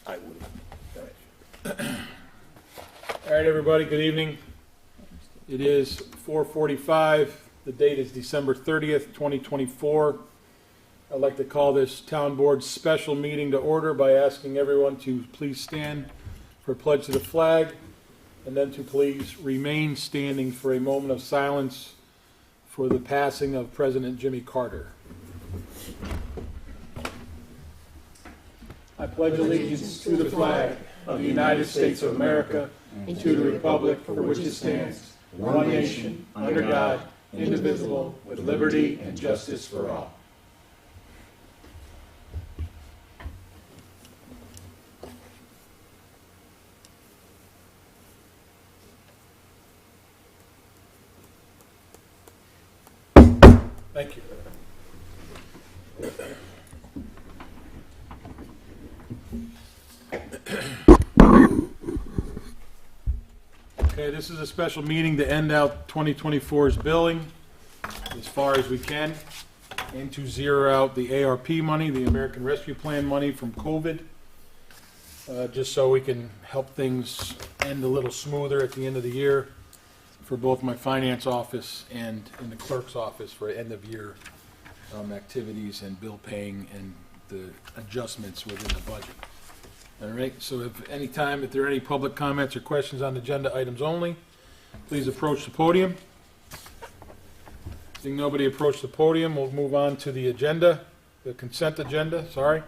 I would. All right, everybody, good evening. It is 4:45. The date is December 30th, 2024. I'd like to call this Town Board special meeting to order by asking everyone to please stand for pledge to the flag, and then to please remain standing for a moment of silence for the passing of President Jimmy Carter. I pledge allegiance to the flag of the United States of America and to the republic for which it stands, one nation, under God, indivisible, with liberty and justice for all. Thank you. Okay, this is a special meeting to end out 2024's billing as far as we can, and to zero out the ARP money, the American Rescue Plan money from COVID, just so we can help things end a little smoother at the end of the year for both my finance office and in the clerk's office for end of year activities and bill paying and the adjustments within the budget. All right, so if there are any public comments or questions on agenda items only, please approach the podium. Seeing nobody approach the podium, we'll move on to the agenda, the consent agenda, sorry.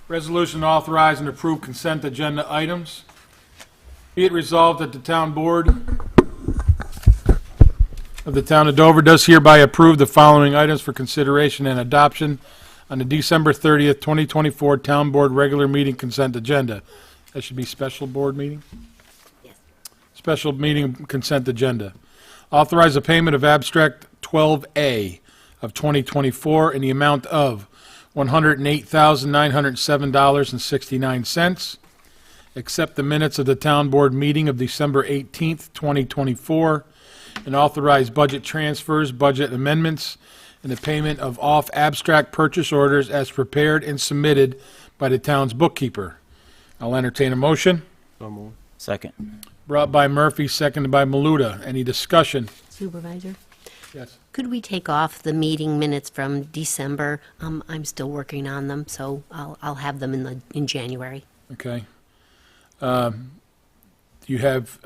Resolution to authorize and approve consent agenda items. Be it resolved that the Town Board of the Town of Dover does hereby approve the following items for consideration and adoption on the December 30th, 2024 Town Board regular meeting consent agenda. That should be special board meeting? Yes. Special meeting consent agenda. Authorize the payment of abstract 12A of 2024 in the amount of $108,907.69. Accept the minutes of the Town Board meeting of December 18th, 2024, and authorize budget transfers, budget amendments, and the payment of off-abstract purchase orders as prepared and submitted by the town's bookkeeper. I'll entertain a motion. Second. Brought by Murphy, seconded by Maluta. Any discussion? Supervisor, Yes. could we take off the meeting minutes from December? I'm still working on them, so I'll have them in January. Okay. You have,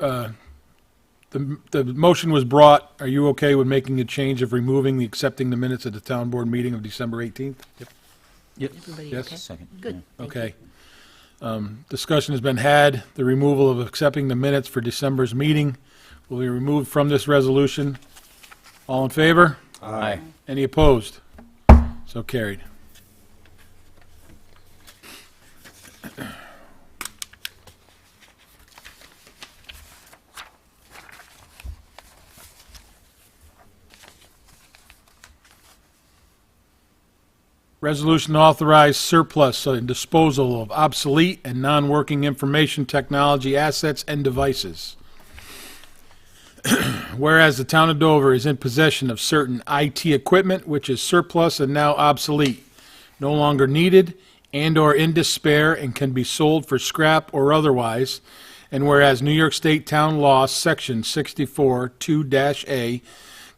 the motion was brought. Are you okay with making a change of accepting the minutes of the Town Board meeting of December 18th? Yep. Everybody Yes. okay? Second. Good. Thank Okay. Discussion has been had. The removal of accepting the minutes for December's meeting will be removed from this resolution. All in favor? Aye. Any opposed? So carried. Resolution to authorize surplus and disposal of obsolete and non-working information technology assets and devices. Whereas the Town of Dover is in possession of certain IT equipment which is surplus and now obsolete, no longer needed, and/or in despair and can be sold for scrap or otherwise, and whereas New York State Town Law, Section 64, 2-A,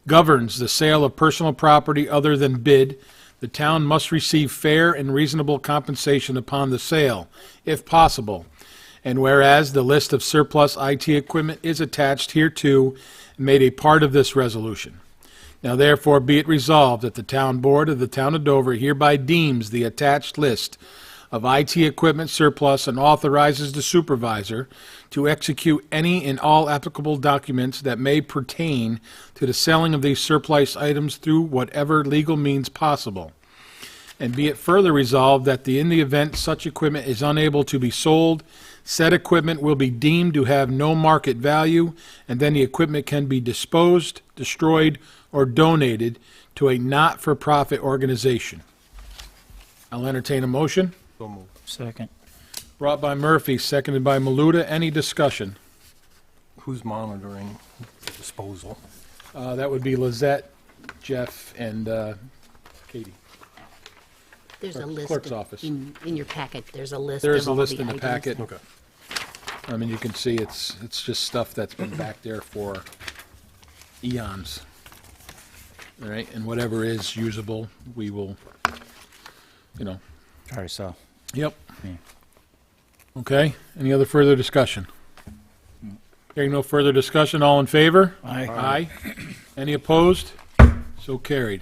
governs the sale of personal property other than bid, the town must receive fair and reasonable compensation upon the sale, if possible. And whereas the list of surplus IT equipment is attached hereto and made a part of this resolution. Now therefore be it resolved that the Town Board of the Town of Dover hereby deems the attached list of IT equipment surplus and authorizes the supervisor to execute any and all applicable documents that may pertain to the selling of these surplus items through whatever legal means possible. And be it further resolved that in the event such equipment is unable to be sold, said equipment will be deemed to have no market value, and then the equipment can be disposed, destroyed, or donated to a not-for-profit organization. I'll entertain a motion. Second. Brought by Murphy, seconded by Maluta. Any discussion? Who's monitoring disposal? That would be Lizette, Jeff, and Katie. There's a list. Clerk's office. In your packet, there's a list There of is a all list the in the items. packet. Okay. I mean, you can see it's just stuff that's been back there for eons. All right, and whatever is usable, we will, Try to sell. Yep. Yeah. Okay, any other further discussion? Hearing no further discussion, all in favor? Aye. Aye. Any opposed? So carried.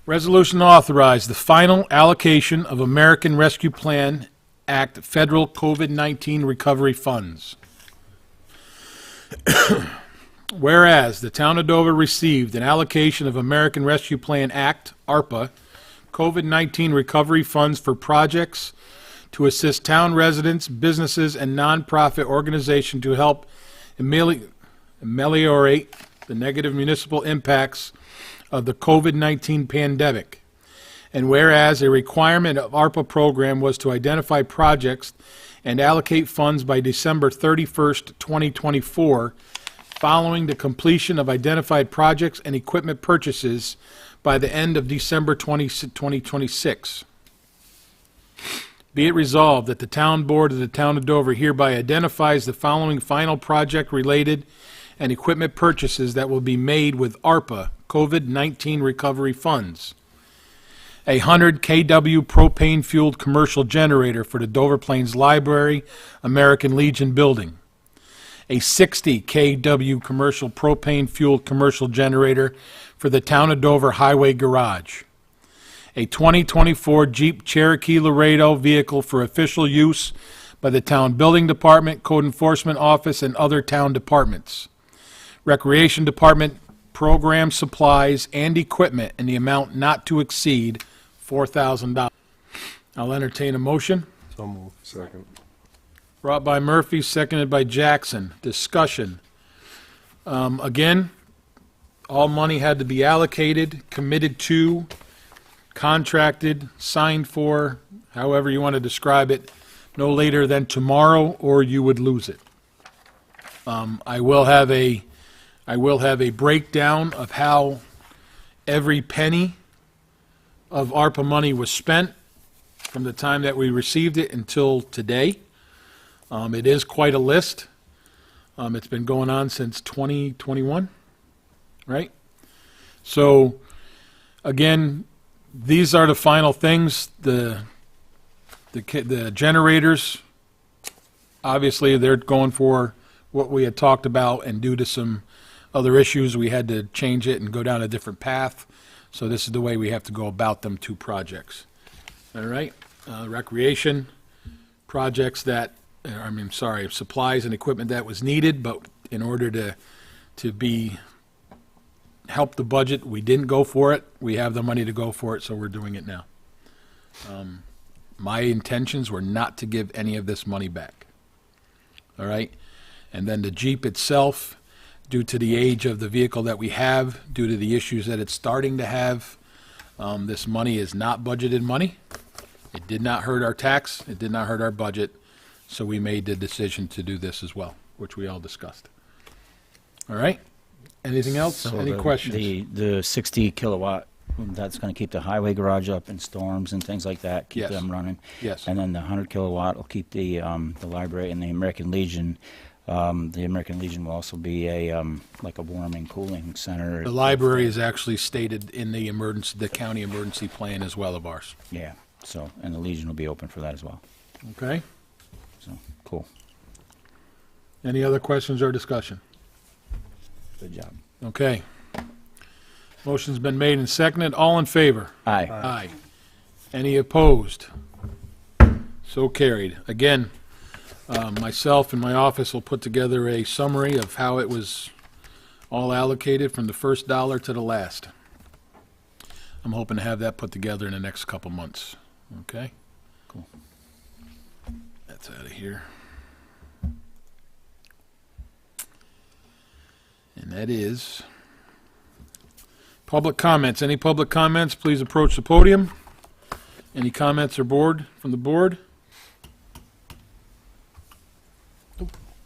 Resolution to authorize the final allocation of American Rescue Plan Act federal COVID-19 recovery funds. Whereas the town of Dover received an allocation of American Rescue Plan Act, ARPA, COVID-19 recovery funds for projects to assist town residents, businesses, and nonprofit organizations to help ameliorate the negative municipal impacts of the COVID-19 pandemic. And whereas a requirement of ARPA program was to identify projects and allocate funds by December 31st, 2024, following the completion of identified projects and equipment purchases by the end of December 2026. Be it resolved that the town board of the town of Dover hereby identifies the following final project-related and equipment purchases that will be made with ARPA COVID-19 recovery funds. A 100 kW propane-fueled commercial generator for the Dover Plains Library American Legion building. A 60 kW commercial propane-fueled commercial generator for the Town of Dover Highway Garage. A 2024 Jeep Cherokee Laredo vehicle for official use by the Town Building Department, Code Enforcement Office, and other town departments. Recreation Department program supplies and equipment in the amount not to exceed $4,000. I'll entertain a motion. So moved. Second. Brought by Murphy, seconded by Jackson. Discussion. Again, all money had to be allocated, committed to, contracted, signed for, however you want to describe it, no later than tomorrow, or you would lose it. I will have a breakdown of how every penny of ARPA money was spent from the time that we received it until today. It is quite a list. It's been going on since 2021, right? So, again, these are the final things. The generators, obviously, they're going for what we had talked about, and due to some other issues, we had to change it and go down a different path. So this is the way we have to go about them two projects. All right? Recreation projects that, supplies and equipment that was needed, but in order to help the budget, we didn't go for it. We have the money to go for it, so we're doing it now. My intentions were not to give any of this money back. All right? And then the Jeep itself, due to the age of the vehicle that we have, due to the issues that it's starting to have, this money is not budgeted money. It did not hurt our tax. It did not hurt our budget. So we made the decision to do this as well, which we all discussed. All right? Anything else? So Any questions? The 60 kilowatt, that's going to keep the highway garage up in storms and things like that, keep Yes. them running. Yes. And then the 100 kilowatt will keep the library and the American Legion. The American Legion will also be like a warming, cooling center. The library is actually stated in the county emergency plan as well of ours. Yeah. So, and the Legion will be open for that as well. Okay? So, cool. Any other questions or discussion? Good job. Okay. Motion's been made and seconded. All in favor? Aye. Aye. Any opposed? So carried. Again, myself and my office will put together a summary of how it was all allocated from the first dollar to the last. I'm hoping to have that put together in the next couple months. Okay? Cool. That's out of here. And that is Public comments. Any public comments, please approach the podium. Any comments or from the board?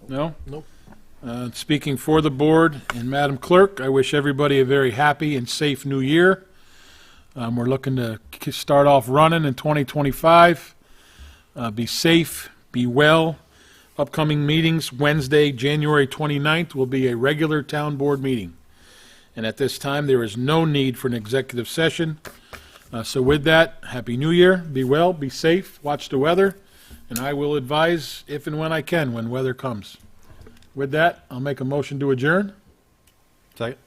No? Nope. Speaking for the board and Madam Clerk, I wish everybody a very happy and safe new year. We're looking to start off running in 2025. Be safe, be well. Upcoming meetings, Wednesday, January 29th, will be a regular town board meeting. And at this time, there is no need for an executive session. So with that, Happy New Year, be well, be safe, watch the weather, and I will advise if and when I can, when weather comes. With that, I'll make a motion to adjourn. Second.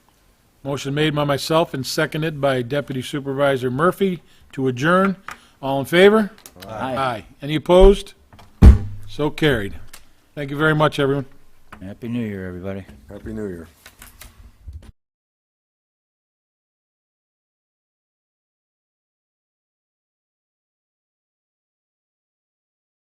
Motion made by myself and seconded by Deputy Supervisor Murphy to adjourn. All in favor? Aye. Any opposed? So carried. Thank you very much, everyone. Happy New Year, everybody. Happy New Year.